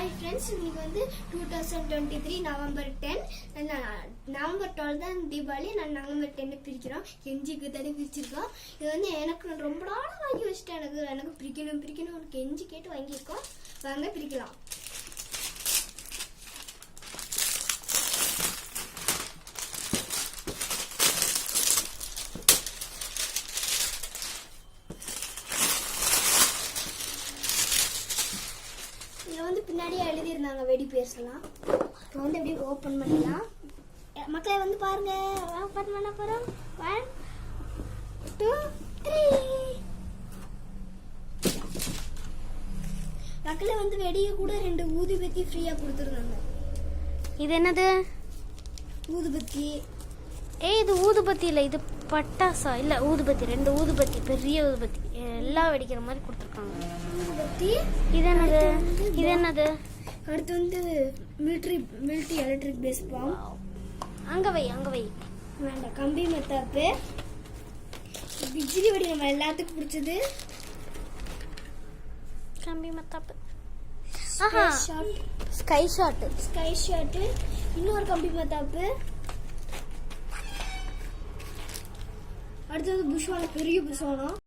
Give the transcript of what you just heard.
Hi friends, இன்னைக்கு வந்து 2023 November 10 November 12 தான் தீபாவளி. நான் நவம்பர் 10 பிரிக்கிறோம். கெஞ்சிக்கு தடி பிரிச்சிருக்கோம். இது வந்து எனக்கு ரொம்ப நாளாக வாங்கி வச்சுட்டேன். எனக்கு பிரிக்கணும் கெஞ்சி கேட்டு வாங்கியிருக்கோம். வாங்க பிரிக்கலாம். இதில் வந்து பின்னாடியே எழுதியிருந்தாங்க வெடி பேர்ஸ் எல்லாம். இப்போ வந்து எப்படி ஓப்பன் பண்ணிடலாம். மக்களை வந்து பாருங்க, ஓப்பன் பண்ண போகிறோம். 1 2 3. மக்களை வந்து வெடியை கூட 2 ஊதுபத்தி ஃப்ரீயாக கொடுத்துருந்தாங்க. இது என்னது? ஊதுபத்தி. இது ஊதுபத்தி இல்லை, இது பட்டாசா? இல்லை, ஊதுபத்தி. 2 ஊதுபத்தி, பெரிய ஊதுபத்தி, எல்லாம் வெடிக்கிற மாதிரி கொடுத்துருக்காங்க. ஊதுபத்தி. இது என்னது? அடுத்து வந்து மிலிட்ரி எலக்ட்ரிக் பேஸ் பாம். அங்கே வை வேண்டாம். கம்பி மத்தாப்பு. பிஜிலி வெடி நம்ம எல்லாத்துக்கும் பிடிச்சது. கம்பி மத்தாப்பு. Sky shot. இன்னொரு கம்பி மத்தாப்பு. அடுத்தது புஷ்வானம், பெரிய புஷ்வானம்.